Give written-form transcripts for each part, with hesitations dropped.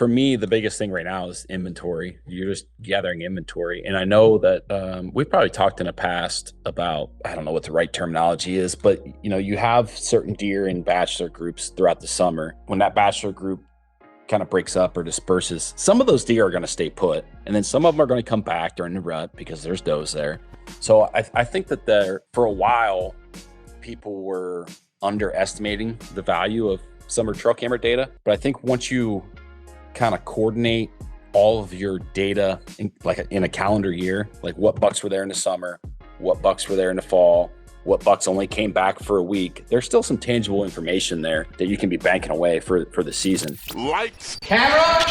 for me, the biggest thing right now is inventory. You're just gathering inventory. And I know that we've probably talked in the past about, I don't know what the right terminology is, but you have certain deer in bachelor groups throughout the summer. When that bachelor group kind of breaks up or disperses, some of those deer are going to stay put. And then some of them are going to come back during the rut because there's does there. So I think that for a while, people were underestimating the value of summer trail camera data. But I think once you kind of coordinate all of your data in a calendar year, like what bucks were there in the summer, what bucks were there in the fall, what bucks only came back for a week, there's still some tangible information there that you can be banking away for the season. Lights, camera,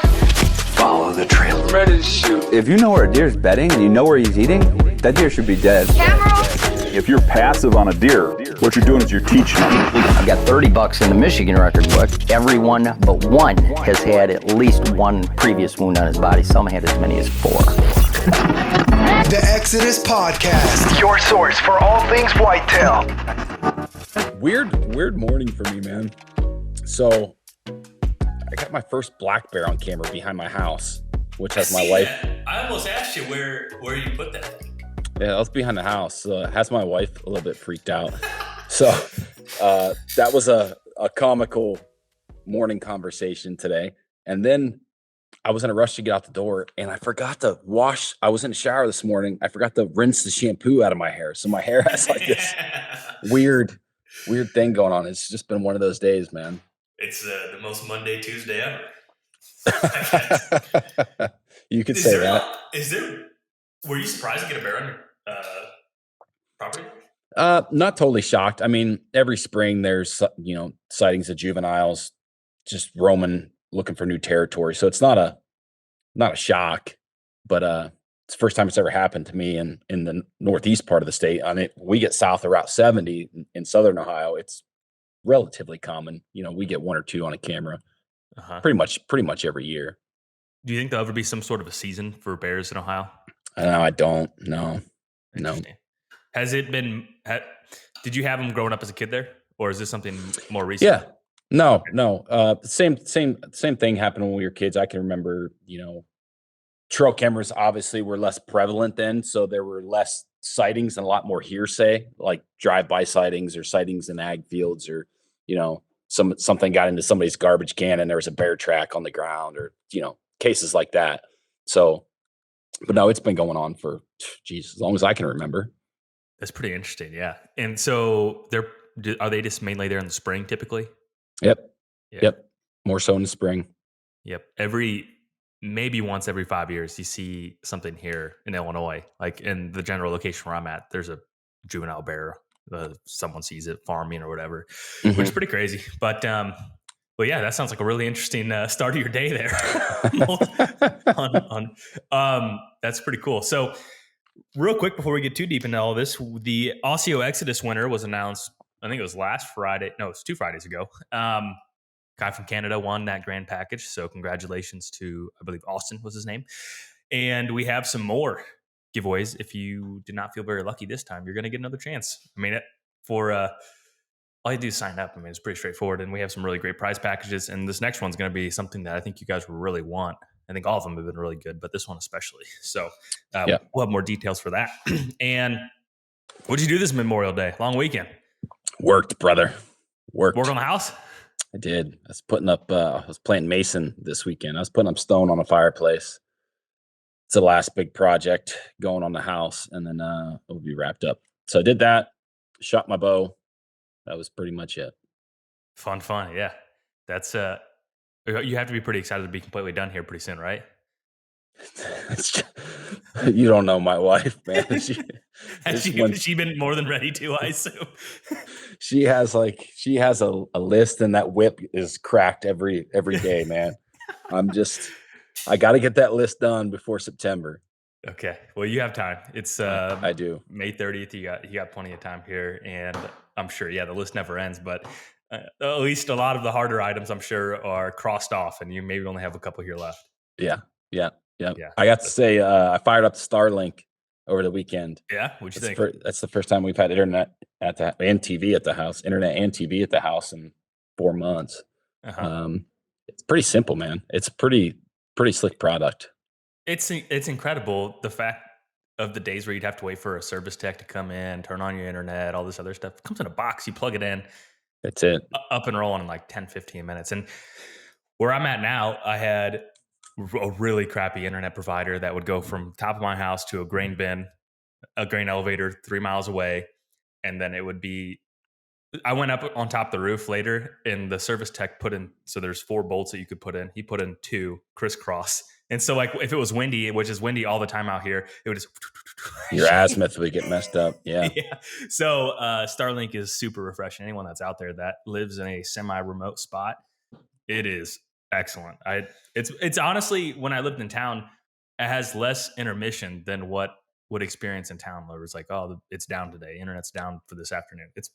follow the trail. Ready to shoot. If you know where a deer's bedding and you know where he's eating, that deer should be dead. Camera. If you're passive on a deer, what you're doing is you're teaching them. I've got 30 bucks in the Michigan record book. Everyone but one has had at least one previous wound on his body. Some had as many as 4. The Exodus Podcast, Your source for all things whitetail. Weird morning for me, man. So I got my first black bear on camera behind my house, which has my wife. I almost asked you where you put that thing. Yeah, that's behind the house. It has my wife a little bit freaked out. So that was a comical morning conversation today. And then I was in a rush to get out the door and I forgot to wash. I was in the shower this morning. I forgot to rinse the shampoo out of my hair. So my hair has like this weird thing going on. It's just been one of those days, man. It's the most Monday, Tuesday ever. You could say that. Were you surprised to get a bear on your property? Not totally shocked. I mean, every spring there's, sightings of juveniles just roaming, looking for new territory. So it's not a shock, but it's the first time it's ever happened to me in the northeast part of the state. We get south of Route 70 in southern Ohio. It's relatively common. We get 1 or 2 on a camera, pretty much every year. Do you think there'll ever be some sort of a season for bears in Ohio? I don't. No. Has it been? Did you have them growing up as a kid there, or is this something more recent? Yeah. No. Same thing happened when we were kids. I can remember, trail cameras obviously were less prevalent then, so there were less sightings and a lot more hearsay, like drive-by sightings or sightings in ag fields, or something got into somebody's garbage can and there was a bear track on the ground, or cases like that. So, but no, it's been going on for as long as I can remember. That's pretty interesting, yeah. And so are they just mainly there in the spring typically? Yep. More so in the spring. Yep. Maybe once every 5 years, you see something here in Illinois, like in the general location where I'm at. There's a juvenile bear. Someone sees it farming or whatever, which is pretty crazy. But yeah, that sounds like a really interesting start of your day there. That's pretty cool. So, real quick before we get too deep into all this, the Osseo Exodus winner was announced. I think it was last Friday. No, it was 2 Fridays ago. Guy from Canada won that grand package. So congratulations to, I believe, Austin was his name. And we have some more giveaways. If you did not feel very lucky this time, you're going to get another chance. I mean, all you do is sign up. I mean, it's pretty straightforward. And we have some really great prize packages. And this next one's going to be something that I think you guys will really want. I think all of them have been really good, but this one especially. So we'll have more details for that. And what'd you do this Memorial Day? Long weekend. Worked, brother. Work on the house? I did. I was putting up, I was playing Mason this weekend. I was putting up stone on a fireplace. It's the last big project going on the house, and then it'll be wrapped up. So I did that, shot my bow. That was pretty much it. Fun. Yeah. That's, you have to be pretty excited to be completely done here pretty soon, right? You don't know my wife, man. Has she been more than ready to, I assume? She has a list, and that whip is cracked every day, man. I got to get that list done before September. Okay. Well, you have time. It's I do. May 30th. You got plenty of time here, and I'm sure, the list never ends, but at least a lot of the harder items, I'm sure, are crossed off, and you maybe only have a couple here left. Yeah. I got to say, I fired up the Starlink over the weekend. Yeah, what'd you think? That's the first time we've had internet and TV at the house. Internet and TV at the house in 4 months. It's pretty simple, man. It's pretty slick product. It's incredible, the fact of the days where you'd have to wait for a service tech to come in, turn on your internet, all this other stuff. It comes in a box, you plug it in, That's it. up and rolling in like 10, 15 minutes. And where I'm at now, I had a really crappy internet provider that would go from top of my house to a grain bin, a grain elevator 3 miles away. And then it would be, I went up on top of the roof later and the service tech put in, so there's 4 bolts that you could put in. He put in 2 crisscross. And so like if it was windy, which is windy all the time out here, it would just Your azimuth would get messed up. Yeah. yeah. So Starlink is super refreshing. Anyone that's out there that lives in a semi-remote spot, it is excellent. It's honestly, when I lived in town, it has less intermission than what would experience in town, where it's like, oh, it's down today. Internet's down for this afternoon. It's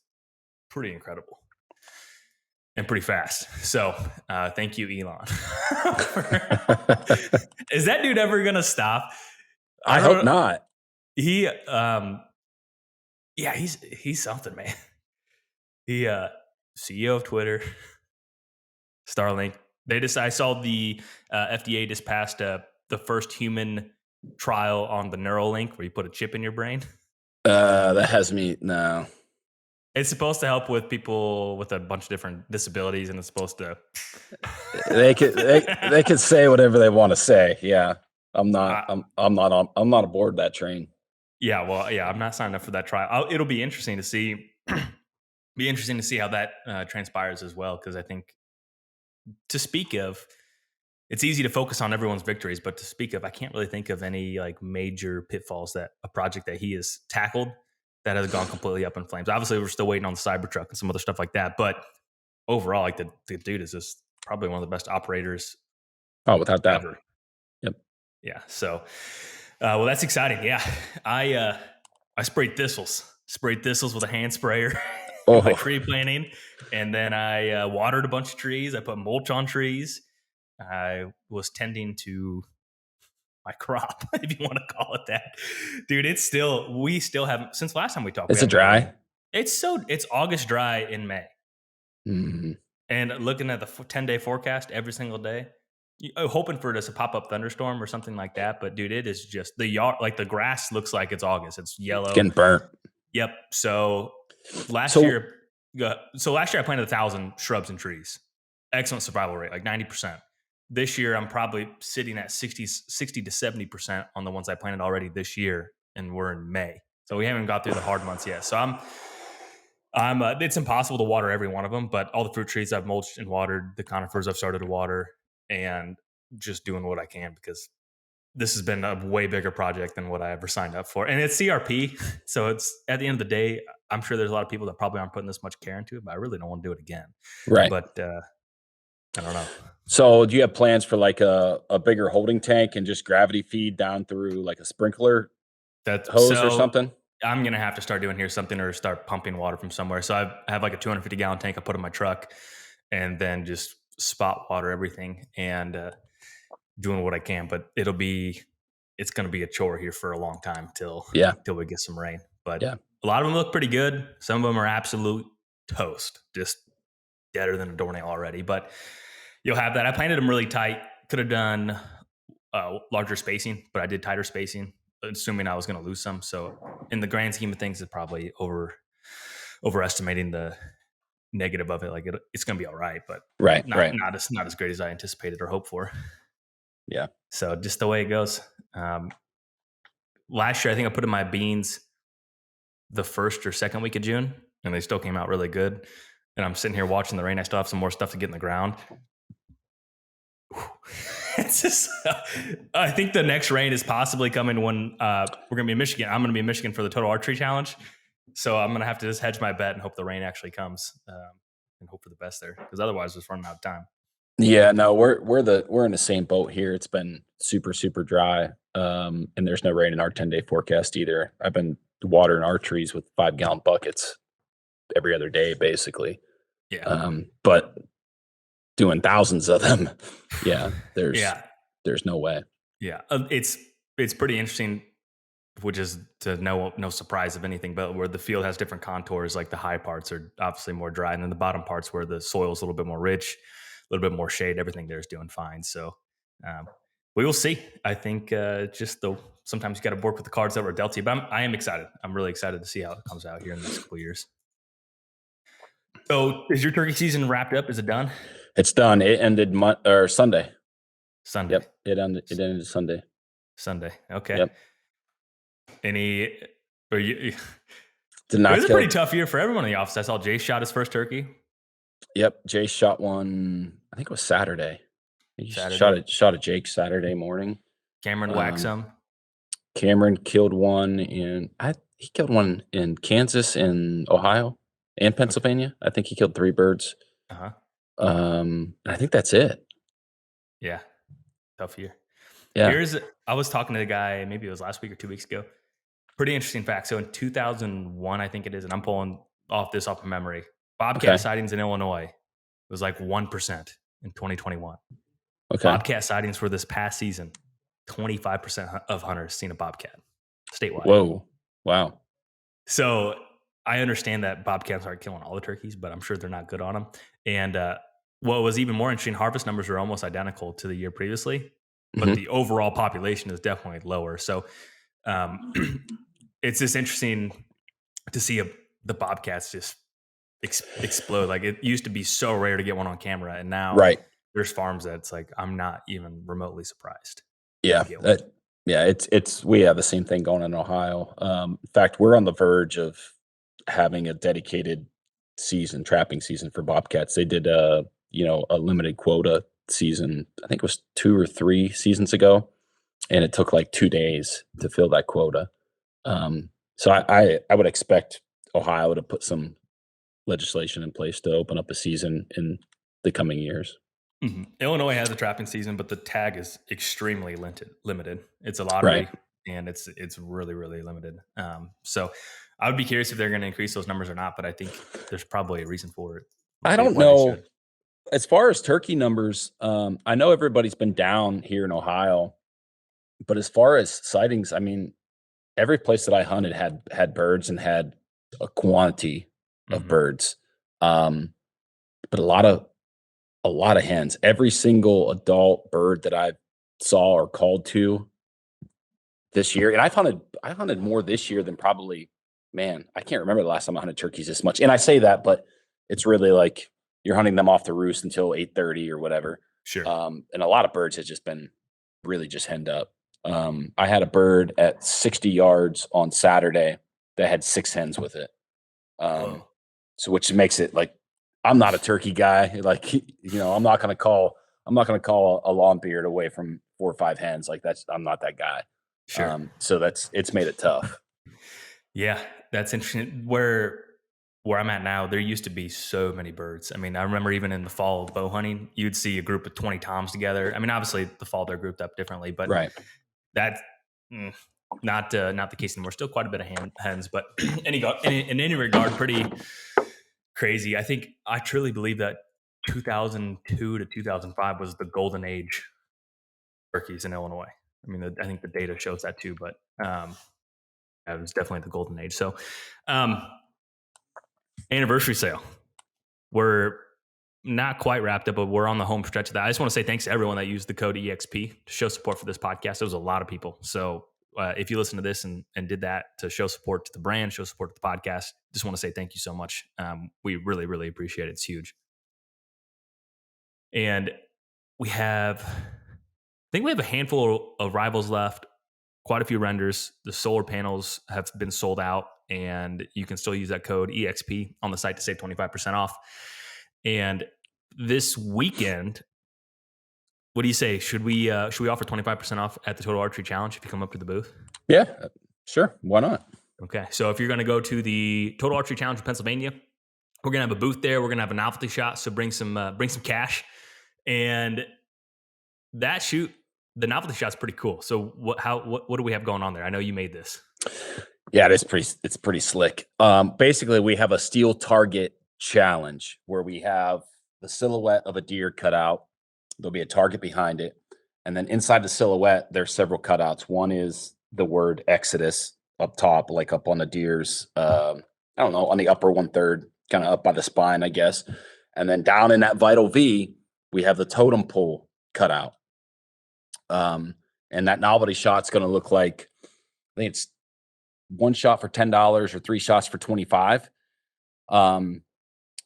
pretty incredible and pretty fast. So thank you, Elon. Is that dude ever going to stop? I hope not. He, he's something, man. He, CEO of Twitter, Starlink. I saw the FDA just passed the first human trial on the Neuralink, where you put a chip in your brain. That has me no. It's supposed to help with people with a bunch of different disabilities, and it's supposed to. They could say whatever they want to say. Yeah, I'm not aboard that train. Yeah, well, yeah, I'm not signing up for that trial. It'll be interesting to see. Be interesting to see how that transpires as well, because I think, to speak of, it's easy to focus on everyone's victories, but to speak of, I can't really think of any like major pitfalls that a project that he has tackled that has gone completely up in flames. Obviously, we're still waiting on the Cybertruck and some other stuff like that, but overall, like the dude is just probably one of the best operators. Oh, without that. Ever. Yep. Yeah. So, well, that's exciting. Yeah, I sprayed thistles with a hand sprayer. My tree planting, and then I watered a bunch of trees. I put mulch on trees. I was tending to my crop, if you want to call it that, dude. We still haven't, since last time we talked. Is it dry? It's August dry in May. Mm-hmm. And looking at the 10-day forecast every single day, hoping for just a pop-up thunderstorm or something like that. But dude, it is just the yard, like the grass looks like it's August. It's yellow. It's getting burnt. Yep. So last year I planted 1,000 shrubs and trees. Excellent survival rate, like 90%. This year, I'm probably sitting at 60 to 70% on the ones I planted already this year, and we're in May. So we haven't got through the hard months yet. So I'm it's impossible to water every one of them, but all the fruit trees I've mulched and watered, the conifers I've started to water, and just doing what I can, because this has been a way bigger project than what I ever signed up for. And it's CRP. So it's, at the end of the day, I'm sure there's a lot of people that probably aren't putting this much care into it, but I really don't want to do it again. Right. But I don't know. So do you have plans for like a bigger holding tank and just gravity feed down through like a sprinkler hose or something? I'm going to have to start doing here something, or start pumping water from somewhere. So I have like a 250 gallon tank I put in my truck, and then just spot water everything and doing what I can. But it's going to be a chore here for a long time till we get some rain. But a lot of them look pretty good. Some of them are absolute toast, just deader than a doornail already. But you'll have that. I planted them really tight. Could have done larger spacing, but I did tighter spacing, assuming I was going to lose some. So in the grand scheme of things, it's probably overestimating the negative of it. Like it's going to be all right, but not as great as I anticipated or hoped for. Yeah. So just the way it goes. Last year, I think I put in my beans the first or second week of June, and they still came out really good. And I'm sitting here watching the rain. I still have some more stuff to get in the ground. It's just, I think the next rain is possibly coming when we're going to be in Michigan. I'm going to be in Michigan for the Total Archery Challenge. So I'm going to have to just hedge my bet and hope the rain actually comes, and hope for the best there, because otherwise we're just running out of time. Yeah, no, we're in the same boat here. It's been super, super dry. And there's no rain in our 10-day forecast either. I've been watering our trees with 5-gallon buckets every other day, basically. Yeah. But doing thousands of them. Yeah. There's no way. Yeah. It's pretty interesting, which is to no surprise of anything, but where the field has different contours, like the high parts are obviously more dry, and then the bottom parts where the soil is a little bit more rich little bit more shade. Everything there is doing fine. So we will see. I think sometimes you got to work with the cards that were dealt to you. But I am excited. I'm really excited to see how it comes out here in the next couple of years. So is your turkey season wrapped up? Is it done? It's done. It ended Sunday. Sunday. Yep. It ended Sunday. Sunday. Okay. Yep. Did not it was a pretty tough year for everyone in the office. I saw Jay shot his first turkey. Yep. Jay shot one, I think it was Saturday. He shot a Jake Saturday morning. Cameron whacked some. Cameron killed one he killed one in Kansas and Ohio and Pennsylvania. I think he killed 3 birds. Uh-huh. I think that's it. Yeah. Tough year. Yeah. I was talking to the guy, maybe it was last week or 2 weeks ago. Pretty interesting fact. So in 2001, I think it is, and I'm pulling off of memory, bobcat sightings in Illinois was like 1% in 2021. Okay. Bobcat sightings for this past season, 25% of hunters seen a bobcat statewide. Whoa. Wow. So I understand that bobcats aren't killing all the turkeys, but I'm sure they're not good on them. And what was even more interesting, harvest numbers are almost identical to the year previously, but the overall population is definitely lower. So it's just interesting to see the bobcats just explode. Like it used to be so rare to get one on camera, and now there's farms that it's like I'm not even remotely surprised. Yeah, it's we have the same thing going on in Ohio. In fact, we're on the verge of having a dedicated trapping season for bobcats. They did a limited quota season. I think it was 2 or 3 seasons ago, and it took like 2 days to fill that quota. So I would expect Ohio to put some legislation in place to open up a season in the coming years. Mm-hmm. Illinois has a trapping season, but the tag is extremely limited. It's a lottery, and it's really, really limited. So I would be curious if they're going to increase those numbers or not, but I think there's probably a reason for it. I don't know. As far as turkey numbers, I know everybody's been down here in Ohio, but as far as sightings, I mean, every place that I hunted had birds and had a quantity of birds, but a lot of hens. Every single adult bird that I saw or called to this year, and I hunted more this year than probably, man, I can't remember the last time I hunted turkeys this much. And I say that, but it's really like you're hunting them off the roost until 8:30 or whatever. Sure. And a lot of birds has just been really just henned up. I had a bird at 60 yards on Saturday that had 6 hens with it. So which makes it like, I'm not a turkey guy. Like, I'm not going to call a lawn beard away from 4 or 5 hens. Like I'm not that guy. Sure. So it's made it tough. Yeah. That's interesting. Where I'm at now, there used to be so many birds. I mean, I remember even in the fall bow hunting, you'd see a group of 20 toms together. I mean, obviously the fall they're grouped up differently, but that's not the case anymore. Still quite a bit of hens, but in any regard, pretty crazy. I truly believe that 2002 to 2005 was the golden age turkeys in Illinois. I mean, I think the data shows that too, but it was definitely the golden age. So, anniversary sale. We're not quite wrapped up, but we're on the home stretch of that. I just want to say thanks to everyone that used the code EXP to show support for this podcast. There was a lot of people. So if you listen to this and did that to show support to the brand, show support to the podcast, just want to say thank you so much. We really, really appreciate it. It's huge. And I think we have a handful of rivals left, quite a few renders. The solar panels have been sold out, and you can still use that code EXP on the site to save 25% off. And this weekend, what do you say? Should we offer 25% off at the Total Archery Challenge if you come up to the booth? Yeah, sure. Why not? Okay. So if you're going to go to the Total Archery Challenge in Pennsylvania, we're going to have a booth there. We're going to have a novelty shot. So bring some cash. And that shoot, the novelty shot's pretty cool. So what do we have going on there? I know you made this. Yeah, it's pretty slick. Basically we have a steel target challenge where we have the silhouette of a deer cut out. There'll be a target behind it. And then inside the silhouette, there's several cutouts. One is the word Exodus up top, like up on the deer's, I don't know, on the upper 1/3, kind of up by the spine, I guess. And then down in that vital V, we have the totem pole cut out. And that novelty shot's going to look like, I think it's 1 shot for $10 or 3 shots for 25. And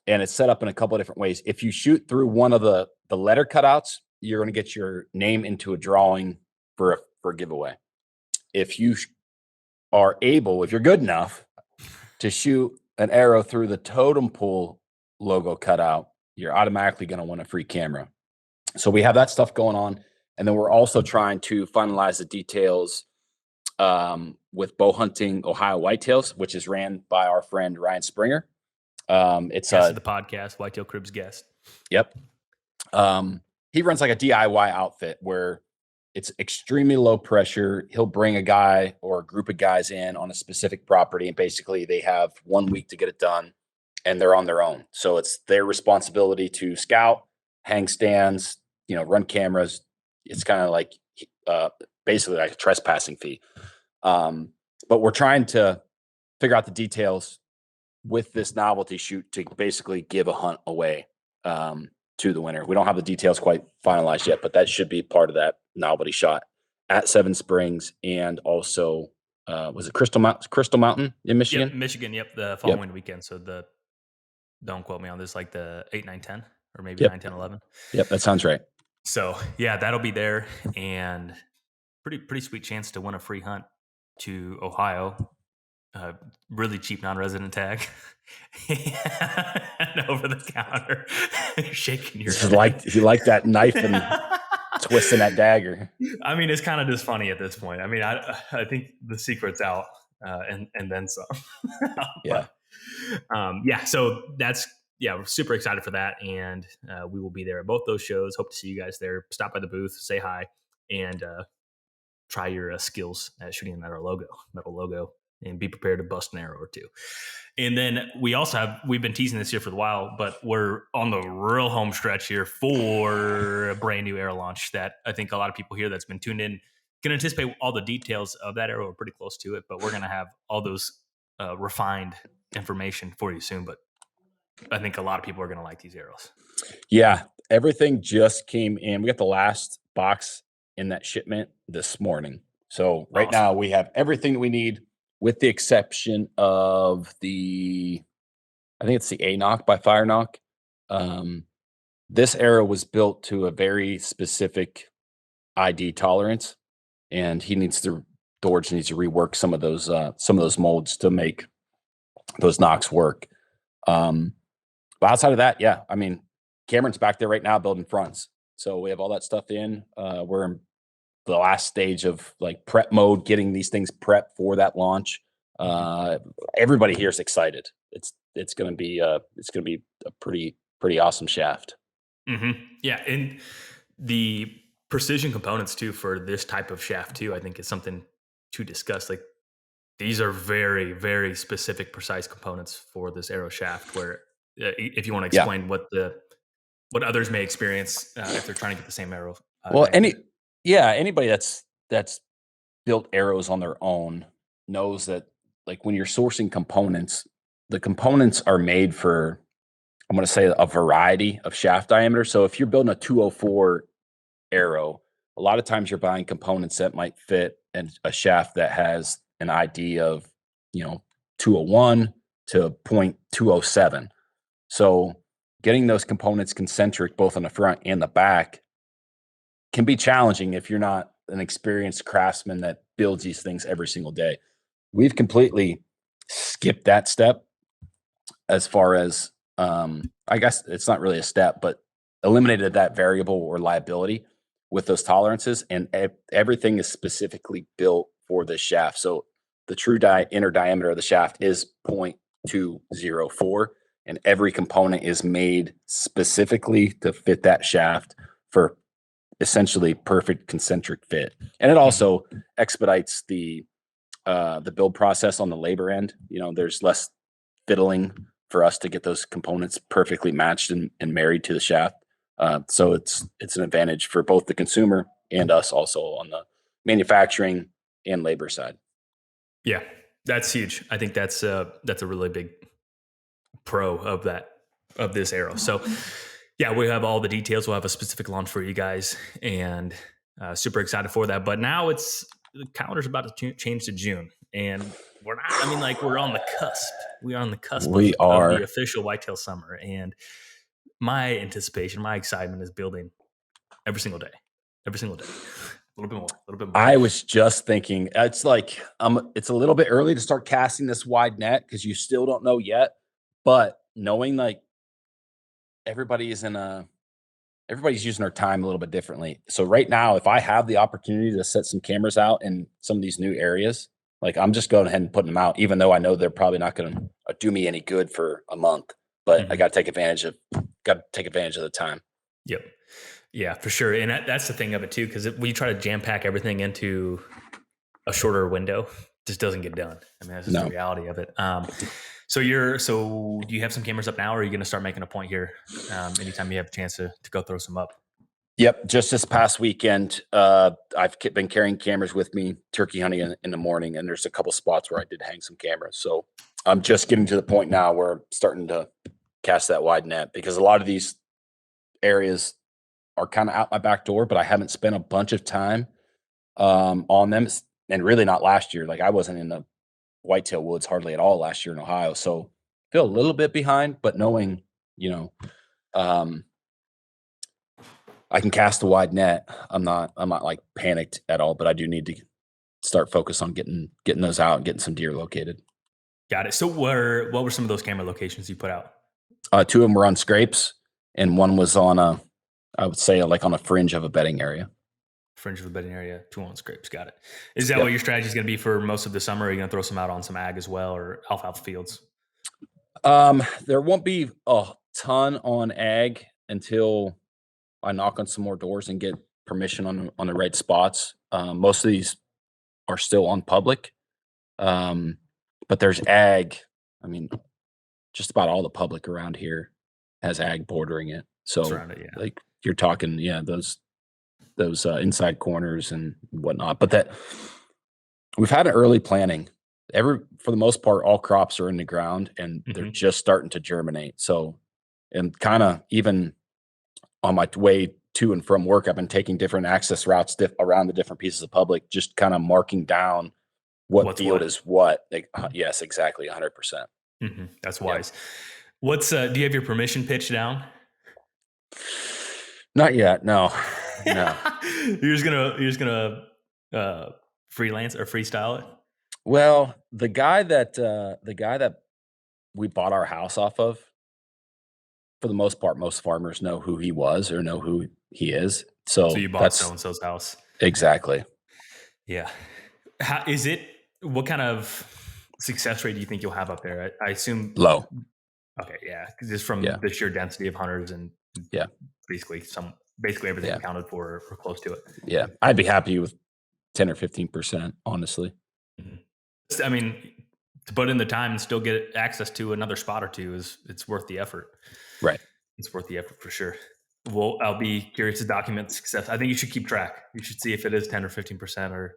it's set up in a couple of different ways. If you shoot through one of the letter cutouts, you're going to get your name into a drawing for a giveaway. If you are able, if you're good enough to shoot an arrow through the totem pole logo cutout, you're automatically going to win a free camera. So we have that stuff going on. And then we're also trying to finalize the details with bow hunting Ohio whitetails, which is ran by our friend Ryan Springer. It's the podcast, Whitetail Cribs guest. Yep. He runs like a DIY outfit where it's extremely low pressure. He'll bring a guy or a group of guys in on a specific property, and basically they have 1 week to get it done, and they're on their own. So it's their responsibility to scout, hang stands, run cameras. It's kind of like basically like a trespassing fee. But we're trying to figure out the details with this novelty shoot to basically give a hunt away to the winner. We don't have the details quite finalized yet, but that should be part of that novelty shot at Seven Springs, and also was it Crystal Mountain in Michigan? Yep, Michigan. Yep, the following weekend. So don't quote me on this, like the 8, 9, 10, or maybe 9, 10, 11. Yep, that sounds right. So yeah, that'll be there, and pretty sweet chance to win a free hunt to Ohio. Really cheap non-resident tag, and over the counter. You're shaking your head. You like that knife and twisting that dagger. I mean, it's kind of just funny at this point. I mean, I think the secret's out, and then some. Yeah. So we're super excited for that, and we will be there at both those shows. Hope to see you guys there. Stop by the booth, say hi, and try your skills at shooting a metal logo, and be prepared to bust an arrow or two. And then we've been teasing this here for a while, but we're on the real home stretch here for a brand new arrow launch that I think a lot of people here that's been tuned in can anticipate all the details of that arrow. We're pretty close to it, but we're going to have all those refined information for you soon. But I think a lot of people are going to like these arrows. Yeah. Everything just came in. We got the last box in that shipment this morning. So right now we have everything that we need, with the exception of I think it's the A-Knock by Fire Knock. This arrow was built to a very specific ID tolerance, and George needs to rework some of those molds to make those knocks work. But outside of that, yeah, I mean, Cameron's back there right now building fronts. So we have all that stuff in. We're in the last stage of like prep mode, getting these things prepped for that launch. Everybody here is excited. It's going to be a pretty awesome shaft. Mm-hmm. Yeah, and the precision components too for this type of shaft too, I think is something to discuss. Like, these are very, very specific, precise components for this arrow shaft. Where if you want to explain what others may experience if they're trying to get the same arrow. Anybody that's built arrows on their own knows that, like, when you're sourcing components, the components are made for, I'm going to say, a variety of shaft diameter. So if you're building a 204 arrow, a lot of times you're buying components that might fit a shaft that has an ID of 201 to 0.207. So getting those components concentric both on the front and the back can be challenging if you're not an experienced craftsman that builds these things every single day. We've completely skipped that step as far as, I guess it's not really a step, but eliminated that variable or liability with those tolerances, and everything is specifically built for this shaft. So the true inner diameter of the shaft is 0.204, and every component is made specifically to fit that shaft for essentially perfect concentric fit. And it also expedites the build process on the labor end. There's less fiddling for us to get those components perfectly matched and married to the shaft. So it's an advantage for both the consumer and us also on the manufacturing and labor side. Yeah, that's huge. I think that's a really big pro of this arrow. So Yeah, we have all the details. We'll have a specific launch for you guys, and super excited for that. But now the calendar's about to change to June, and we're not. I mean, like we're on the cusp. We are on the cusp We of are. the official whitetail summer, and my anticipation, my excitement is building every single day, every single day. A little bit more, a little bit more. I was just thinking it's like it's a little bit early to start casting this wide net because you still don't know yet. But knowing like everybody's using their time a little bit differently. So right now, if I have the opportunity to set some cameras out in some of these new areas, like I'm just going ahead and putting them out, even though I know they're probably not going to do me any good for a month. But I got to take advantage of the time. Yep. Yeah, for sure. And that's the thing of it too, because we try to jam pack everything into a shorter window, it just doesn't get done. I mean, that's just the reality of it. So do you have some cameras up now, or are you going to start making a point here anytime you have a chance to go throw some up? Yep. Just this past weekend, I've been carrying cameras with me, turkey hunting in the morning, and there's a couple spots where I did hang some cameras. So I'm just getting to the point now where I'm starting to cast that wide net because a lot of these areas are kind of out my back door, but I haven't spent a bunch of time on them, and really not last year. Like I wasn't in the whitetail woods hardly at all last year in Ohio, so feel a little bit behind. But knowing, I can cast a wide net, I'm not like panicked at all. But I do need to start focus on getting those out and getting some deer located. Got it. So what were some of those camera locations you put out? Two of them were on scrapes, and one was on I would say like on a fringe of a bedding area. Fringe of the bedding area, 2 on scrapes. Got it. Is that what your strategy is going to be for most of the summer? Or are you going to throw some out on some ag as well, or alfalfa fields? There won't be a ton on ag until I knock on some more doors and get permission on the right spots. Most of these are still on public, but there's ag. I mean, just about all the public around here has ag bordering it. So like you're talking, those inside corners and whatnot. But that we've had an early planting. For the most part, all crops are in the ground and they're just starting to germinate. So, and kind of even on my way to and from work, I've been taking different access routes around the different pieces of public, just kind of marking down what field is what. Yes, exactly. 100%. That's wise. What's, do you have your permission pitch down? Not yet. No. You're just gonna freelance or freestyle it. Well, the guy that we bought our house off of, for the most part, most farmers know who he was or know who he is. So you bought so-and-so's house. Exactly. Yeah. What kind of success rate do you think you'll have up there? I assume low. Okay. Yeah. Just from the sheer density of hunters and basically everything accounted for or close to it. Yeah. I'd be happy with 10 or 15%, honestly. I mean, to put in the time and still get access to another spot or two it's worth the effort. Right. It's worth the effort for sure. Well, I'll be curious to document the success. I think you should keep track. You should see if it is 10 or 15% or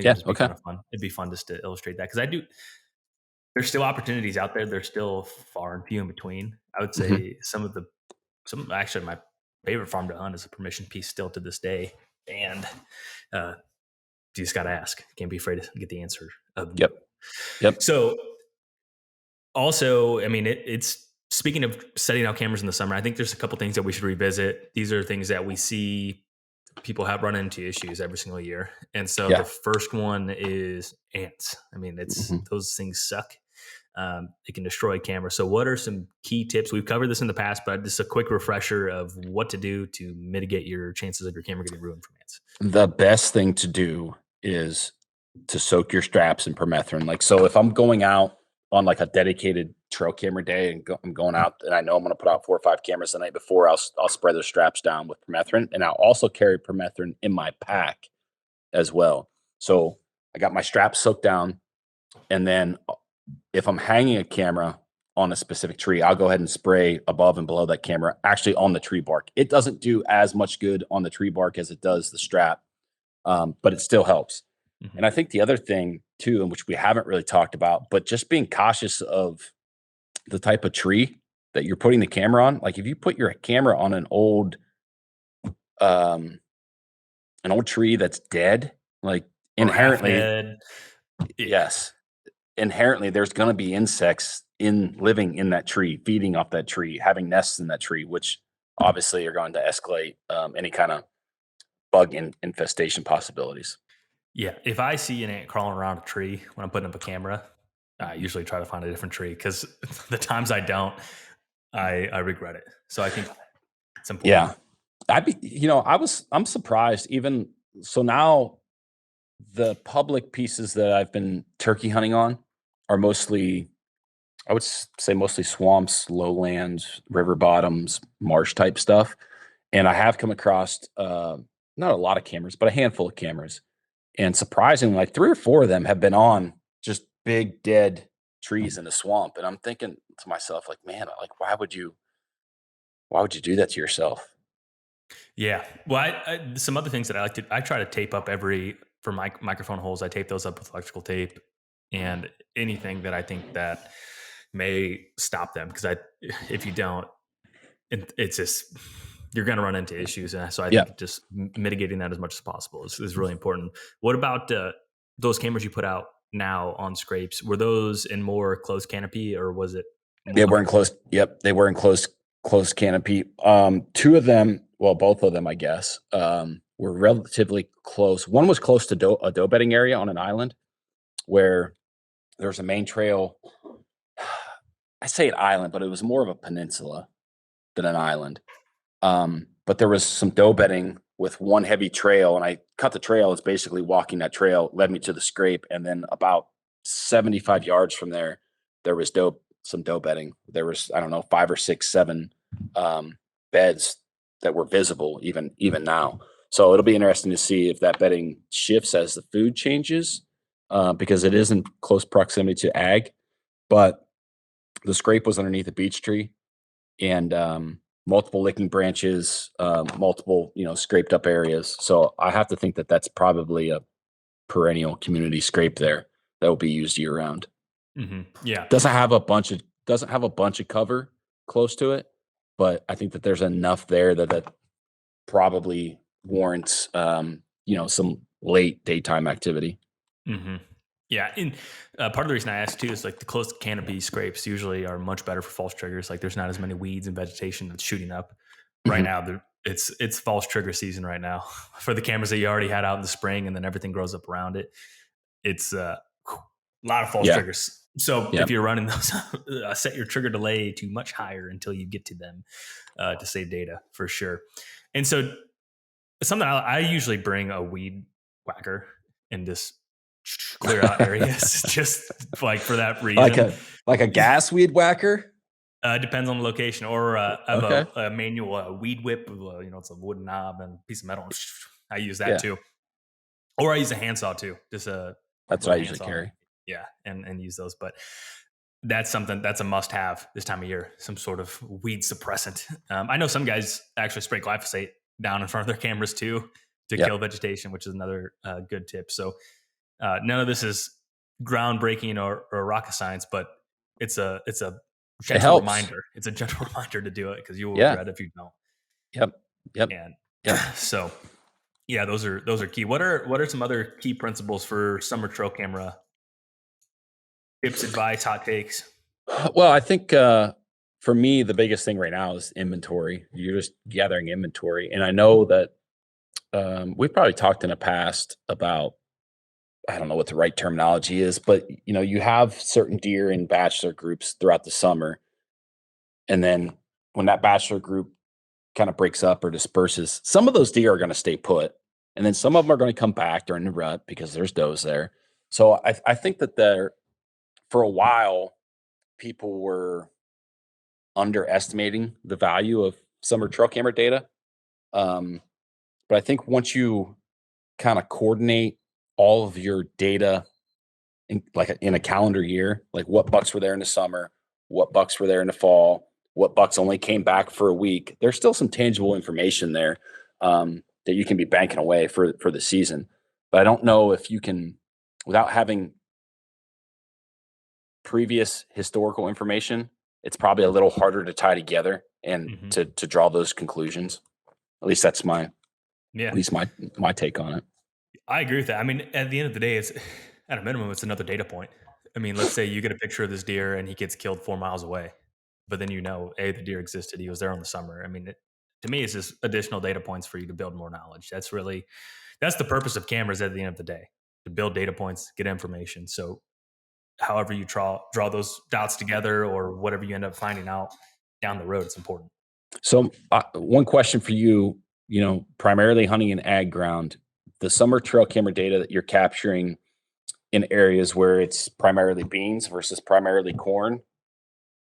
kind of fun. It'd be fun just to illustrate that. Cause there's still opportunities out there. They're still far and few in between. I would say actually my favorite farm to hunt is a permission piece still to this day. And, you just got to ask. Can't be afraid to get the answer. Yep. So also, I mean, it's speaking of setting out cameras in the summer, I think there's a couple things that we should revisit. These are things that we see people have run into issues every single year. And so the first one is ants. I mean, those things suck. It can destroy cameras. So what are some key tips? We've covered this in the past, but just a quick refresher of what to do to mitigate your chances of your camera getting ruined from ants. The best thing to do is to soak your straps in permethrin. Like, so if I'm going out on like a dedicated trail camera day and I'm going out and I know I'm going to put out 4 or 5 cameras the night before, I'll spray the straps down with permethrin, and I'll also carry permethrin in my pack as well. So I got my straps soaked down, and then if I'm hanging a camera on a specific tree, I'll go ahead and spray above and below that camera, actually on the tree bark. It doesn't do as much good on the tree bark as it does the strap, but it still helps. And I think the other thing too, in which we haven't really talked about, but just being cautious of the type of tree that you're putting the camera on. Like if you put your camera on um, an old tree that's dead, like inherently, Dead. yes, inherently there's going to be insects living in that tree, feeding off that tree, having nests in that tree, which obviously are going to escalate any kind of bug infestation possibilities. Yeah, if I see an ant crawling around a tree when I'm putting up a camera, I usually try to find a different tree because the times I don't, I regret it. So I think it's important. Yeah, I'm surprised even so now the public pieces that I've been turkey hunting on are mostly, I would say mostly swamps, lowlands, river bottoms, marsh type stuff. And I have come across not a lot of cameras, but a handful of cameras. And surprisingly, like 3 or 4 of them have been on just big dead trees in the swamp. And I'm thinking to myself, like, man, like why would you do that to yourself? Yeah. Well, some other things that I try to tape up for my microphone holes. I tape those up with electrical tape and anything that I think that may stop them. Because if you don't, it's just, you're going to run into issues. And so I Yeah. think just mitigating that as much as possible is really important. What about those cameras you put out now on scrapes? Were those in more closed canopy or was it? They were in close. Yep. They were in close canopy. 2 of them, well, both of them, I guess, were relatively close. One was close to a doe bedding area on an island where there's a main trail. I say an island, but it was more of a peninsula than an island. But there was some doe bedding with one heavy trail, and I cut the trail. It's basically walking that trail led me to the scrape, and then about 75 yards from there, there was some doe bedding. There was, I don't know, 5 or 6, 7 beds that were visible even now. So it'll be interesting to see if that bedding shifts as the food changes, because it is in close proximity to ag. But the scrape was underneath a beech tree, and multiple licking branches, multiple scraped up areas. So I have to think that that's probably a perennial community scrape there that will be used year round. Mm-hmm. Yeah. Doesn't have a bunch of cover close to it, but I think that there's enough there that probably warrants some late daytime activity. Mm-hmm. Yeah, and part of the reason I asked too is like the closed canopy scrapes usually are much better for false triggers. Like there's not as many weeds and vegetation that's shooting up right now. It's false trigger season right now for the cameras that you already had out in the spring, and then everything grows up around it. It's a lot of false triggers. So if you're running those, set your trigger delay to much higher until you get to them to save data for sure. And so something I usually bring a weed whacker and just clear out areas just like for that reason. Like a gas weed whacker. Depends on the location, or I have a manual weed whip. It's a wooden knob and a piece of metal. I use that too, or I use a handsaw too. That's what I usually carry. Yeah, and use those. But that's a must-have this time of year. Some sort of weed suppressant. I know some guys actually spray glyphosate down in front of their cameras too to kill vegetation, which is another good tip. So. None of this is groundbreaking or rocket science, but it's a gentle reminder. It's a gentle reminder to do it because you will regret if you don't. Yep. And so, yeah, those are key. What are some other key principles for summer trail camera tips, advice, hot takes? Well, I think for me the biggest thing right now is inventory. You're just gathering inventory, and I know that we've probably talked in the past about. I don't know what the right terminology is, but you have certain deer in bachelor groups throughout the summer. And then when that bachelor group kind of breaks up or disperses, some of those deer are going to stay put. And then some of them are going to come back during the rut because there's does there. So I think that for a while, people were underestimating the value of summer trail camera data. But I think once you kind of coordinate all of your data in a calendar year, like what bucks were there in the summer, what bucks were there in the fall, what bucks only came back for a week. There's still some tangible information there that you can be banking away for the season. But I don't know if you can, without having previous historical information, it's probably a little harder to tie together and Mhm. to draw those conclusions. At least that's my Yeah, at least my take on it. I agree with that. I mean, at the end of the day, it's at a minimum, it's another data point. I mean, let's say you get a picture of this deer and he gets killed 4 miles away, but then hey, the deer existed. He was there in the summer. I mean, to me, it's just additional data points for you to build more knowledge. That's the purpose of cameras at the end of the day, to build data points, get information. So however you draw those dots together or whatever you end up finding out down the road, it's important. So, one question for you, primarily hunting in ag ground, the summer trail camera data that you're capturing in areas where it's primarily beans versus primarily corn,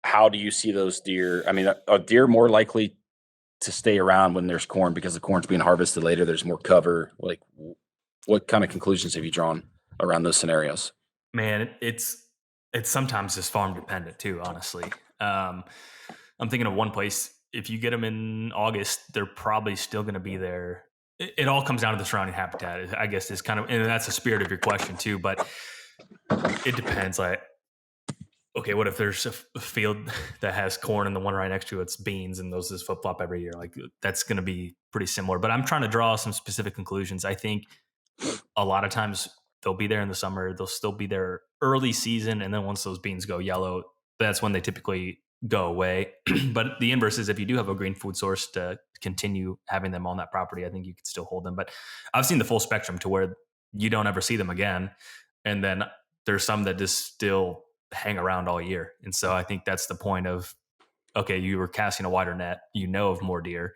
how do you see those deer? I mean, are deer more likely to stay around when there's corn because the corn's being harvested later? There's more cover. Like, what kind of conclusions have you drawn around those scenarios? Man, it's sometimes just farm dependent too, honestly. I'm thinking of one place. If you get them in August, they're probably still going to be there. It all comes down to the surrounding habitat, I guess, is kind of, and that's the spirit of your question too. But it depends. Like, okay, what if there's a field that has corn and the one right next to it's beans, and those just flip flop every year? Like, that's going to be pretty similar. But I'm trying to draw some specific conclusions. I think a lot of times they'll be there in the summer. They'll still be there early season, and then once those beans go yellow, that's when they typically go away. But the inverse is if you do have a green food source to continue having them on that property, I think you could still hold them. But I've seen the full spectrum to where you don't ever see them again. And then there's some that just still hang around all year. And so I think that's the point of, okay, you were casting a wider net, of more deer,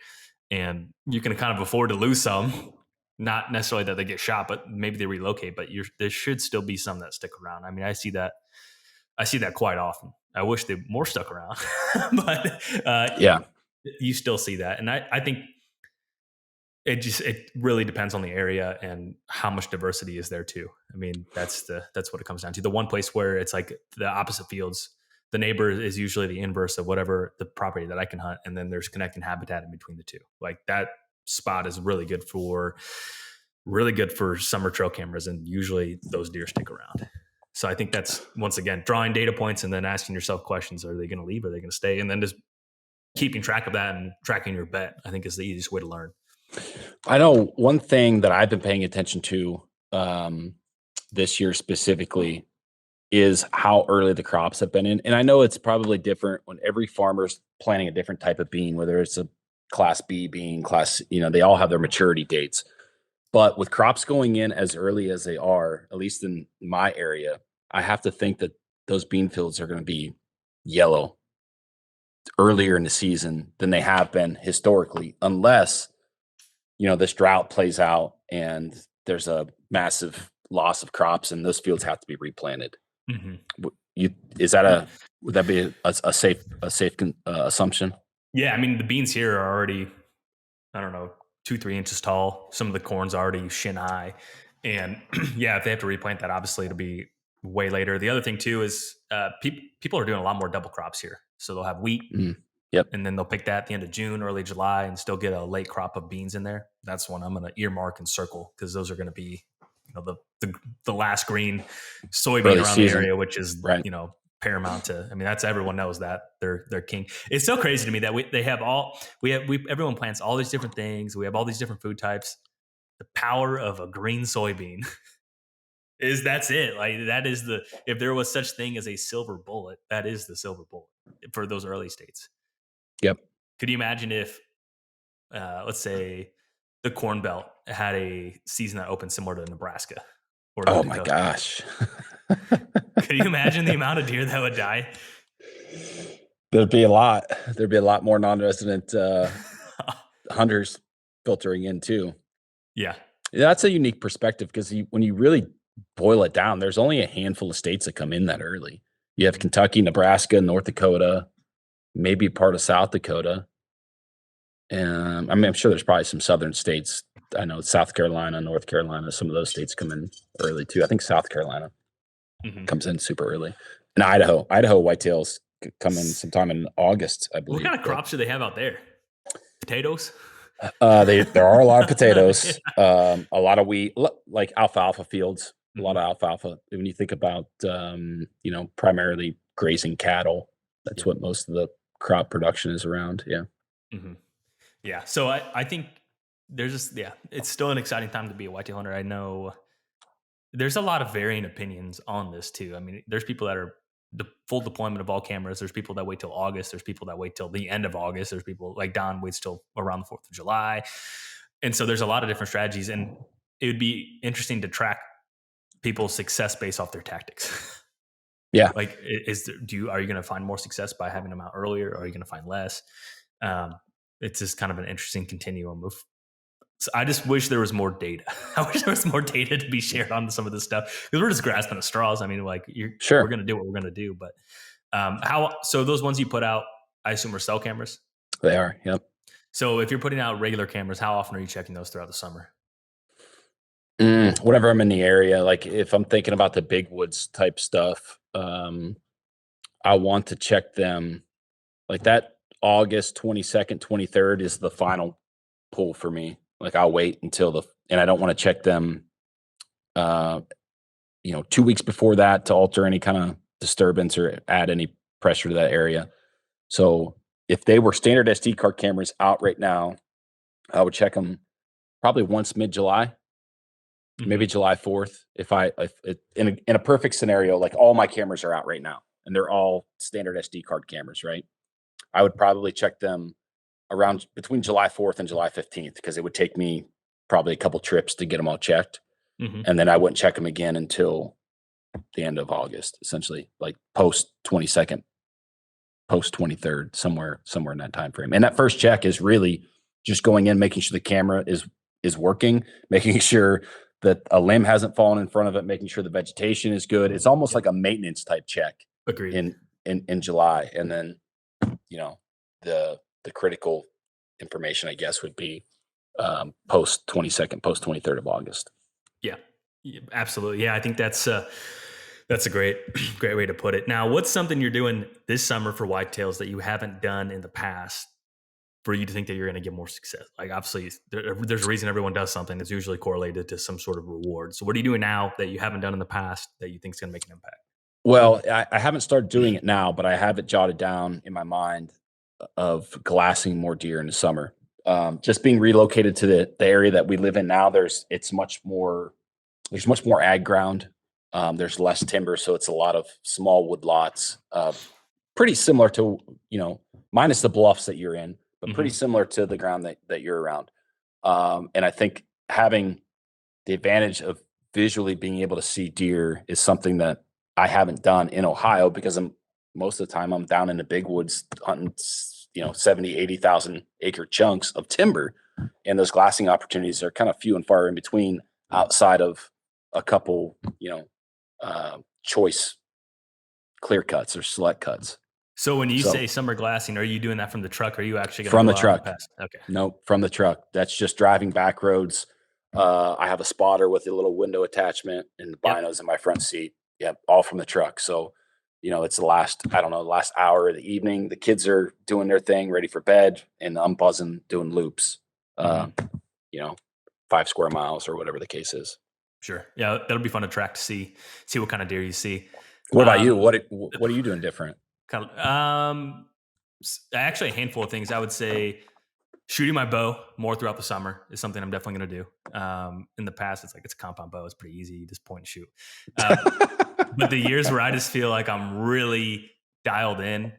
and you can kind of afford to lose some. Not necessarily that they get shot, but maybe they relocate. But there should still be some that stick around. I mean, I see that quite often. I wish they more stuck around, but Yeah. you still see that. And I think it really depends on the area and how much diversity is there too. I mean, that's what it comes down to. The one place where it's like the opposite fields, the neighbor is usually the inverse of whatever the property that I can hunt. And then there's connecting habitat in between the two. Like, that spot is really good for summer trail cameras. And usually those deer stick around. So I think that's, once again, drawing data points and then asking yourself questions. Are they going to leave? Are they going to stay? And then just keeping track of that and tracking your bet, I think, is the easiest way to learn. I know one thing that I've been paying attention to this year specifically is how early the crops have been in. And I know it's probably different when every farmer's planting a different type of bean, whether it's a class B bean, they all have their maturity dates. But with crops going in as early as they are, at least in my area, I have to think that those bean fields are going to be yellow earlier in the season than they have been historically, unless, this drought plays out and there's a massive loss of crops and those fields have to be replanted. Mm-hmm. Would that be a safe assumption? Yeah. I mean, the beans here are already, I don't know, 2-3 inches tall. Some of the corn's already shin high. And yeah, if they have to replant that, obviously it'll be way later. The other thing too is people are doing a lot more double crops here. So they'll have wheat, Yep, and then they'll pick that at the end of June, early July, and still get a late crop of beans in there. That's one I'm going to earmark and circle, because those are going to be, the last green soybean early around season. the area, which is Right. Paramount to. I mean, that's, everyone knows that they're king. It's so crazy to me that everyone plants all these different things. We have all these different food types. The power of a green soybean that's it. Like, that is if there was such thing as a silver bullet, that is the silver bullet for those early states. Yep. Could you imagine if, let's say, the Corn Belt had a season that opened similar to Nebraska? Or Oh North my Dakota? gosh. Could you imagine the amount of deer that would die? There'd be a lot more non-resident hunters filtering in too. Yeah. That's a unique perspective, because when you really boil it down, there's only a handful of states that come in that early. You have Kentucky, Nebraska, North Dakota, maybe part of South Dakota. And I mean, I'm sure there's probably some southern states. I know South Carolina, North Carolina, some of those states come in early too. I think South Carolina comes in super early. And Idaho whitetails come in sometime in August, I believe. What kind of crops do they have out there? Potatoes? There are a lot of potatoes, a lot of wheat, like alfalfa fields, a lot of alfalfa. When you think about, primarily grazing cattle, That's what most of the crop production is around. Yeah. Mm-hmm. Yeah. So I think there's just, it's still an exciting time to be a whitetail hunter. I know there's a lot of varying opinions on this too. I mean, there's people that are the full deployment of all cameras. There's people that wait till August. There's people that wait till the end of August. There's people like Don waits till around the 4th of July. And so there's a lot of different strategies, and it would be interesting to track people's success based off their tactics. Yeah. Like, are you going to find more success by having them out earlier, or are you going to find less? It's just kind of an interesting continuum of. So I just wish there was more data. I wish there was more data to be shared on some of this stuff, because we're just grasping at straws. I mean, like, we're going to do what we're going to do. But so those ones you put out, I assume, are cell cameras? They are. Yep. So if you're putting out regular cameras, how often are you checking those throughout the summer? Whenever I'm in the area, like if I'm thinking about the big woods type stuff, I want to check them like that. August 22nd, 23rd is the final pull for me. Like I'll wait until and I don't want to check them, 2 weeks before that to alter any kind of disturbance or add any pressure to that area. So if they were standard SD card cameras out right now, I would check them probably once mid-July, maybe July 4th. If in a perfect scenario, like all my cameras are out right now and they're all standard SD card cameras, right? I would probably check them around between July 4th and July 15th, because it would take me probably a couple trips to get them all checked. And then I wouldn't check them again until the end of August, essentially, like post 22nd, post 23rd, somewhere in that time frame. And that first check is really just going in, making sure the camera is working, making sure that a limb hasn't fallen in front of it, making sure the vegetation is good. It's almost like a maintenance type check. Agreed. In July. And then, the critical information, I guess, would be post 22nd, post 23rd of August. Yeah, absolutely. Yeah, I think that's a great way to put it. Now, what's something you're doing this summer for whitetails that you haven't done in the past for you to think that you're going to get more success? Like, obviously, there's a reason everyone does something that's usually correlated to some sort of reward. So what are you doing now that you haven't done in the past that you think is going to make an impact? Well, I haven't started doing it now, but I have it jotted down in my mind of glassing more deer in the summer. Just being relocated to the area that we live in now, there's much more ag ground. There's less timber, so it's a lot of small wood lots, pretty similar to, minus the bluffs that you're in, but pretty similar to the ground that you're around. And I think having the advantage of visually being able to see deer is something that I haven't done in Ohio, because most of the time I'm down in the big woods hunting, 70, 80,000 acre chunks of timber. And those glassing opportunities are kind of few and far in between outside of a couple, choice clear cuts or select cuts. So when you say summer glassing, are you doing that from the truck? Or are you actually going from to the truck? Okay. No, from the truck. That's just driving back roads. I have a spotter with a little window attachment and the binos in my front seat. Yep, all from the truck. So, it's the last hour of the evening. The kids are doing their thing, ready for bed, and I'm buzzing, doing loops, 5 square miles or whatever the case is. Sure. Yeah, that'll be fun to track to see what kind of deer you see. What about you? What are you doing different? Actually, a handful of things. I would say shooting my bow more throughout the summer is something I'm definitely going to do. In the past, it's a compound bow. It's pretty easy. You just point and shoot. But the years where I just feel like I'm really dialed in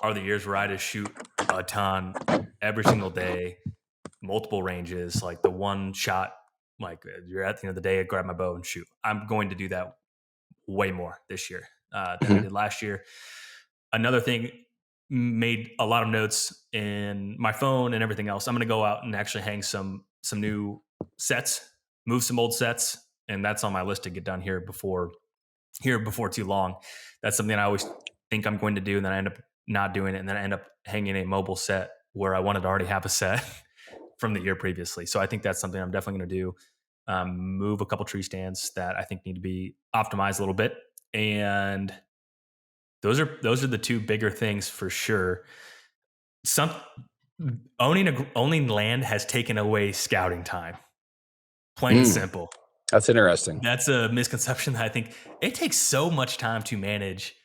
are the years where I just shoot a ton every single day, multiple ranges, like the one shot, like you're at the end of the day, I grab my bow and shoot. I'm going to do that way more this year than I did last year. Another thing, made a lot of notes in my phone and everything else. I'm going to go out and actually hang some new sets, move some old sets, and that's on my list to get done here before too long. That's something I always think I'm going to do, and then I end up not doing it, and then I end up hanging a mobile set where I wanted to already have a set from the year previously. So I think that's something I'm definitely going to do. Move a couple tree stands that I think need to be optimized a little bit, and those are the two bigger things for sure. Owning land has taken away scouting time. Plain and simple. That's interesting. That's a misconception that I think it takes so much time to manage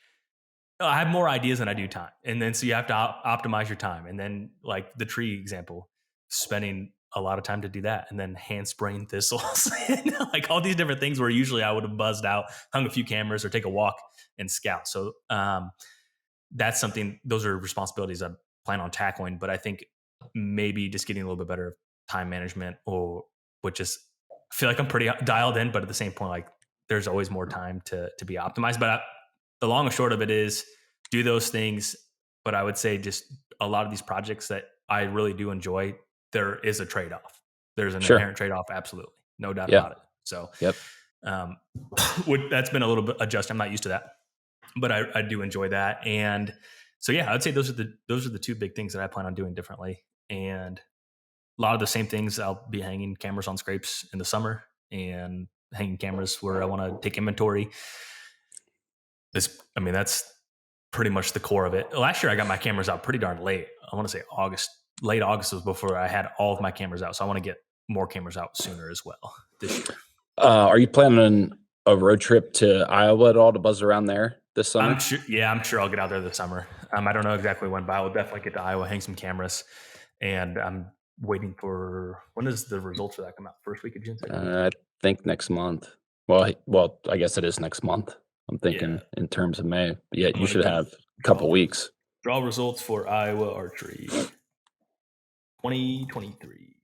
I have more ideas than I do time. And then so you have to optimize your time. And then like the tree example, spending a lot of time to do that, and then hand spraying thistles, and like all these different things where usually I would have buzzed out, hung a few cameras, or take a walk and scout. So that's something, those are responsibilities I plan on tackling. But I think maybe just getting a little bit better at time management, or which is, I feel like I'm pretty dialed in, but at the same point, like there's always more time to be optimized. But the long and short of it is do those things. But I would say just a lot of these projects that I really do enjoy, there is a trade-off. There's an inherent trade-off. Absolutely. No doubt about it. So that's been a little bit adjusted. I'm not used to that, but I do enjoy that. And so, yeah, I'd say those are the two big things that I plan on doing differently. And a lot of the same things. I'll be hanging cameras on scrapes in the summer and hanging cameras where I want to take inventory. That's pretty much the core of it. Last year, I got my cameras out pretty darn late. I want to say late August was before I had all of my cameras out. So I want to get more cameras out sooner as well this year. Are you planning a road trip to Iowa at all to buzz around there this summer? I'm sure I'll get out there this summer. I don't know exactly when, but I will definitely get to Iowa, hang some cameras, and I'm waiting for, when does the results for that come out? First week of June? I think next month. Well, I guess it is next month. I'm thinking in terms of May. Yeah, you should have a couple weeks. Draw results for Iowa archery 2023.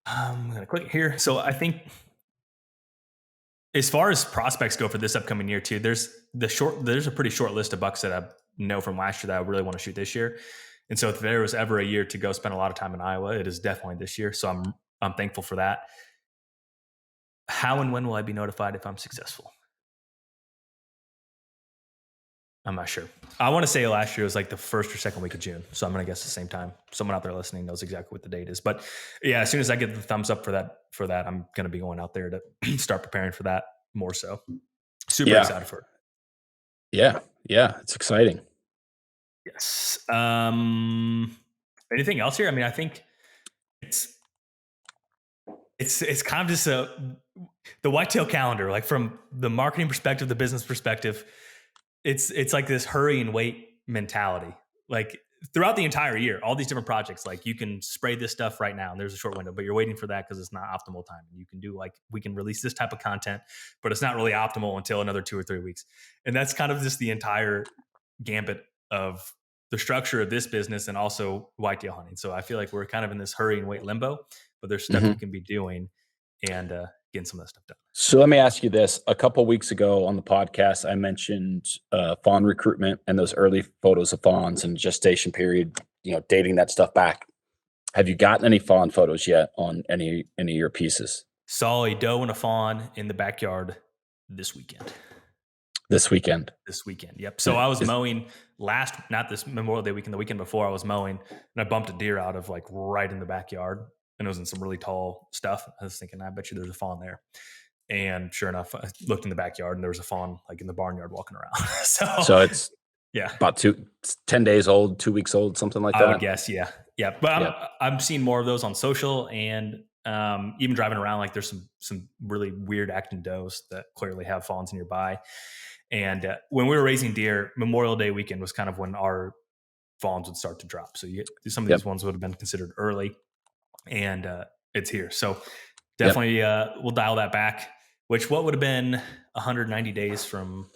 I'm going to click here. So I think as far as prospects go for this upcoming year too, there's a pretty short list of bucks that I know from last year that I really want to shoot this year. And so if there was ever a year to go spend a lot of time in Iowa, it is definitely this year. So I'm thankful for that. How and when will I be notified if I'm successful? I'm not sure. I want to say last year was like the first or second week of June. So I'm going to guess the same time. Someone out there listening knows exactly what the date is. But yeah, as soon as I get the thumbs up for that, I'm going to be going out there to start preparing for that more so. Super excited for it. Yeah. It's exciting. Yes. Anything else here? I mean, I think it's kind of just the whitetail calendar, like from the marketing perspective, the business perspective, it's like this hurry and wait mentality. Like throughout the entire year, all these different projects, like you can spray this stuff right now and there's a short window, but you're waiting for that because it's not optimal time. And you can do we can release this type of content, but it's not really optimal until another 2 or 3 weeks. And that's kind of just the entire gambit of the structure of this business and also whitetail hunting. So I feel like we're kind of in this hurry and wait limbo, but there's stuff you can be doing and getting some of that stuff done. So let me ask you this. A couple of weeks ago on the podcast, I mentioned fawn recruitment and those early photos of fawns and gestation period, dating that stuff back. Have you gotten any fawn photos yet on any of your pieces? Saw a doe and a fawn in the backyard this weekend. This weekend. Yep. So I was mowing not this Memorial Day weekend, the weekend before I was mowing, and I bumped a deer out of right in the backyard, and it was in some really tall stuff. I was thinking, I bet you there's a fawn there. And sure enough, I looked in the backyard and there was a fawn in the barnyard walking around. so it's about 10 days old, 2 weeks old, something like that. I would guess. Yeah. But I'm seeing more of those on social and even driving around. There's some really weird acting does that clearly have fawns nearby. And when we were raising deer, Memorial Day weekend was kind of when our fawns would start to drop. So some of these ones would have been considered early, and it's here. So definitely we'll dial that back. What would have been 190 days from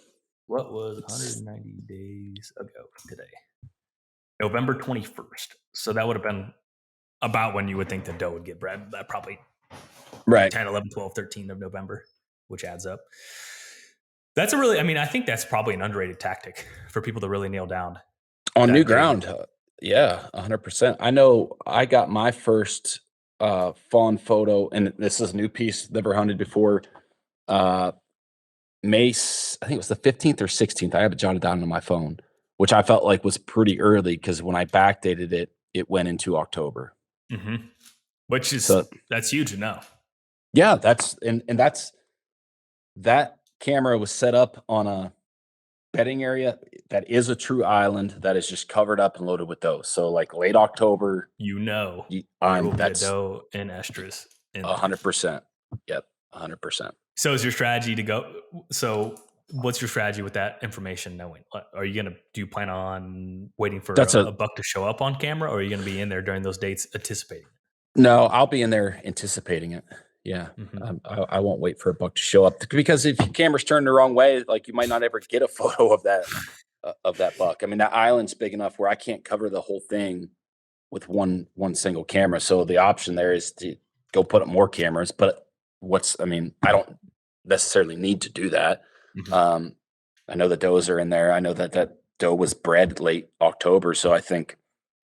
what was 190 days ago today? November 21st. So that would have been about when you would think the doe would get bred. That probably 10, 11, 12, 13 of November, which adds up. That's I think that's probably an underrated tactic for people to really nail down. On new ground. 100%. I know I got my first fawn photo, and this is a new piece, never hunted before. May, I think it was the 15th or 16th. I have it jotted down on my phone, which I felt like was pretty early because when I backdated it, it went into October. Mm-hmm. Which is, that's huge to know. Yeah, that camera was set up on a bedding area that is a true island that is just covered up and loaded with those. So late October, that's doe and estrus. 100%. Yep. 100%. So is your strategy to go? So what's your strategy with that information knowing? Do you plan on waiting for That's a buck to show up on camera, or are you going to be in there during those dates anticipating? No, I'll be in there anticipating it. Yeah. I won't wait for a buck to show up, because if your camera's turned the wrong way, like, you might not ever get a photo of that buck. I mean, that island's big enough where I can't cover the whole thing with one single camera. So the option there is to go put up more cameras. But I don't necessarily need to do that. I know the does are in there. I know that doe was bred late October. So I think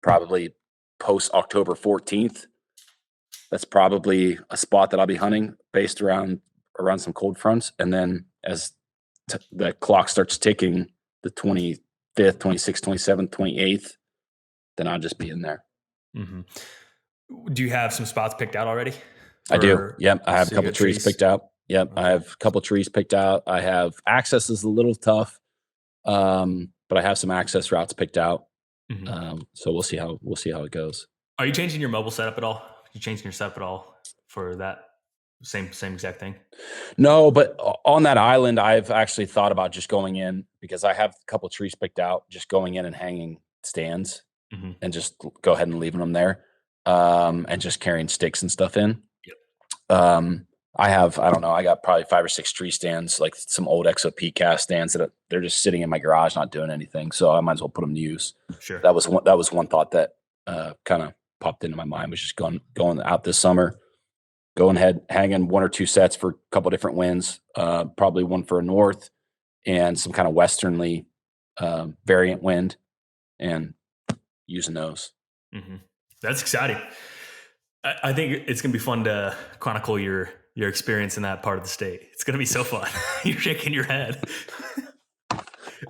probably post October 14th, that's probably a spot that I'll be hunting based around some cold fronts. And then as the clock starts ticking, the 25th, 26th, 27th, 28th, then I'll just be in there. Do you have some spots picked out already? I do. Yep. I have a couple trees picked out. Yep. Okay. I have a couple trees picked out. I have access is a little tough. But I have some access routes picked out. So we'll see how it goes. Are you changing your mobile setup at all? You changing your setup at all for that same exact thing? No, but on that island, I've actually thought about just going in, because I have a couple trees picked out, just going in and hanging stands and just go ahead and leaving them there. And just carrying sticks and stuff in. I got probably 5 or 6 tree stands, like some old XOP cast stands that they're just sitting in my garage, not doing anything. So I might as well put them to use. Sure. That was one thought that kind of popped into my mind, was just going out this summer, going ahead, hanging 1 or 2 sets for a couple different winds, probably one for a north and some kind of westernly variant wind, and using those. That's exciting. I think it's going to be fun to chronicle your experience in that part of the state. It's going to be so fun. You're shaking your head.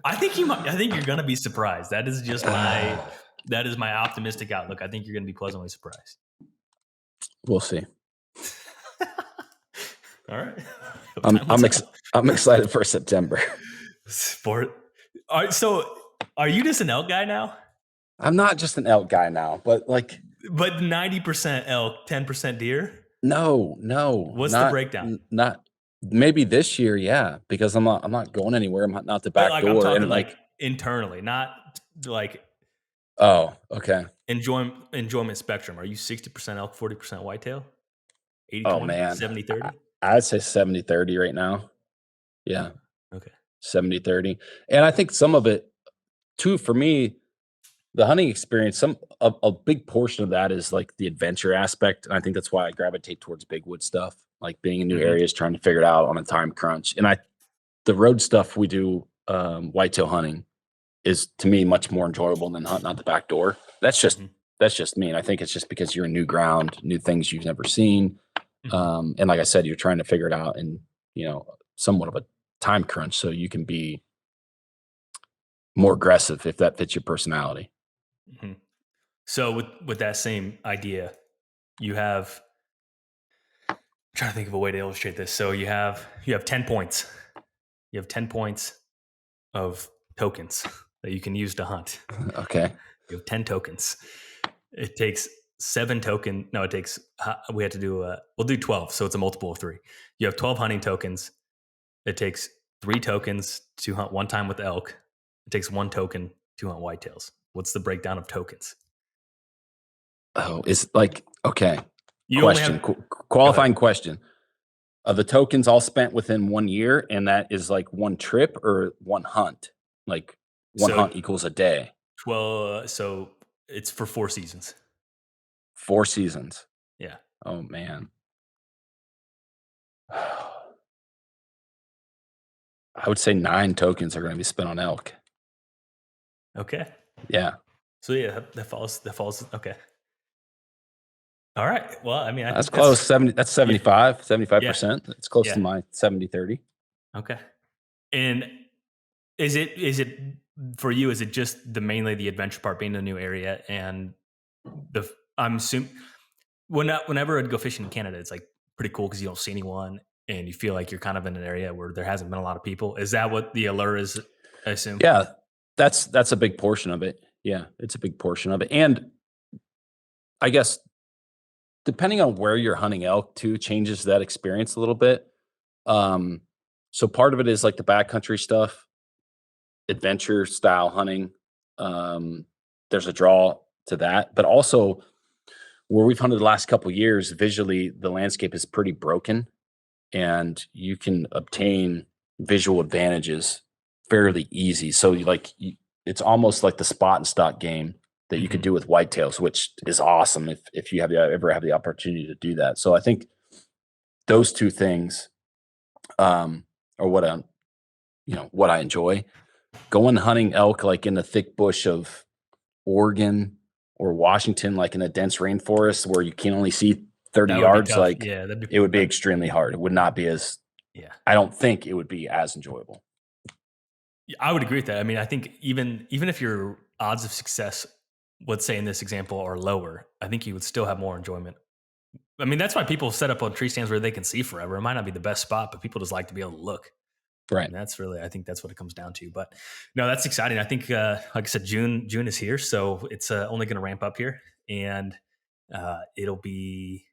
I think you're going to be surprised. That is just my optimistic outlook. I think you're going to be pleasantly surprised. We'll see. All right. I'm excited for September. All right. So are you just an elk guy now? I'm not just an elk guy now, but 90% elk, 10% deer? No. What's the breakdown? Not maybe this year, yeah, because I'm not going anywhere. I'm not the back door. I'm talking like internally, not like. Oh, okay. Enjoyment spectrum. Are you 60% elk, 40% whitetail? 80, oh 20, man, 70-30? I'd say 70-30 right now. Yeah. Okay. 70-30, and I think some of it too for me. The hunting experience, a big portion of that is like the adventure aspect. And I think that's why I gravitate towards big wood stuff, like being in new areas, trying to figure it out on a time crunch. And the road stuff we do, whitetail hunting, is to me much more enjoyable than hunting out the back door. That's just me. And I think it's just because you're in new ground, new things you've never seen. And like I said, you're trying to figure it out in, somewhat of a time crunch, so you can be more aggressive if that fits your personality. So with that same idea, you have, I'm trying to think of a way to illustrate this. So you have 10 points. You have 10 points of tokens that you can use to hunt. Okay. You have 10 tokens. It takes 7 token. No, it takes, we have to do, we'll do 12. So it's a multiple of 3. You have 12 hunting tokens. It takes 3 tokens to hunt 1 time with elk. It takes 1 token to hunt whitetails. What's the breakdown of tokens? Oh, it's like, okay. You question, qualifying question. Are the tokens all spent within 1 year, and that is like 1 trip or 1 hunt? Like one hunt equals a day. 12. So it's for 4 seasons. 4 seasons. Yeah. Oh man. I would say 9 tokens are going to be spent on elk. Okay. Yeah. So yeah, that falls. Okay. All right. Well, I mean, that's close. 70. That's 75%. Yeah. It's close to my 70-30. Okay. And is it for you? Is it just mainly the adventure part, being in a new area, and I'm assuming whenever I'd go fishing in Canada, it's like pretty cool because you don't see anyone and you feel like you're kind of in an area where there hasn't been a lot of people. Is that what the allure is? I assume. Yeah. That's a big portion of it. Yeah, it's a big portion of it. And I guess depending on where you're hunting elk too changes that experience a little bit. So part of it is like the backcountry stuff, adventure style hunting. There's a draw to that, but also where we've hunted the last couple of years, visually the landscape is pretty broken, and you can obtain visual advantages fairly easy. So it's almost like the spot and stock game that you could do with whitetails, which is awesome if you ever have the opportunity to do that. So I think those two things are what I enjoy. Going hunting elk like in the thick bush of Oregon or Washington, like in a dense rainforest where you can only see 30 yards, like it would be extremely hard. It would not be as, I don't think it would be as enjoyable. I would agree with that. I mean, I think even if your odds of success, let's say in this example, are lower, I think you would still have more enjoyment. I mean, that's why people set up on tree stands where they can see forever. It might not be the best spot, but people just like to be able to look. Right. And that's really, I think that's what it comes down to. But no, that's exciting. I think, like I said, June is here, so it's only going to ramp up here, and it'll be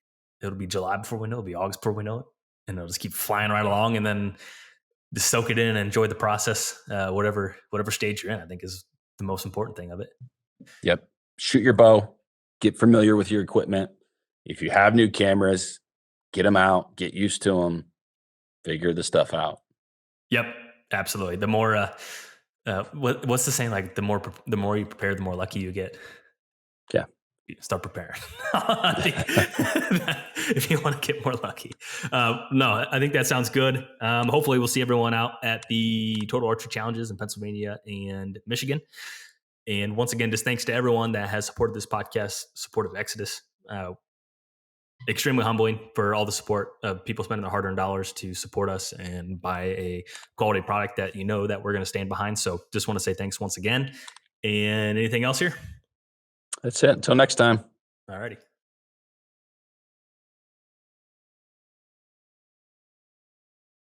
July before we know it. It'll be August before we know it, and it'll just keep flying right along, and then just soak it in and enjoy the process. Whatever stage you're in, I think is the most important thing of it. Yep. Shoot your bow. Get familiar with your equipment. If you have new cameras, get them out. Get used to them. Figure the stuff out. Yep, absolutely. The more, what's the saying? Like the more you prepare, the more lucky you get. Yeah. Start preparing. I think if you want to get more lucky. No, I think that sounds good. Hopefully we'll see everyone out at the Total Archery Challenges in Pennsylvania and Michigan. And once again, just thanks to everyone that has supported this podcast, support of Exodus. Extremely humbling for all the support of people spending their hard-earned dollars to support us and buy a quality product that that we're going to stand behind. So just want to say thanks once again. And anything else here? That's it. Until next time. All righty.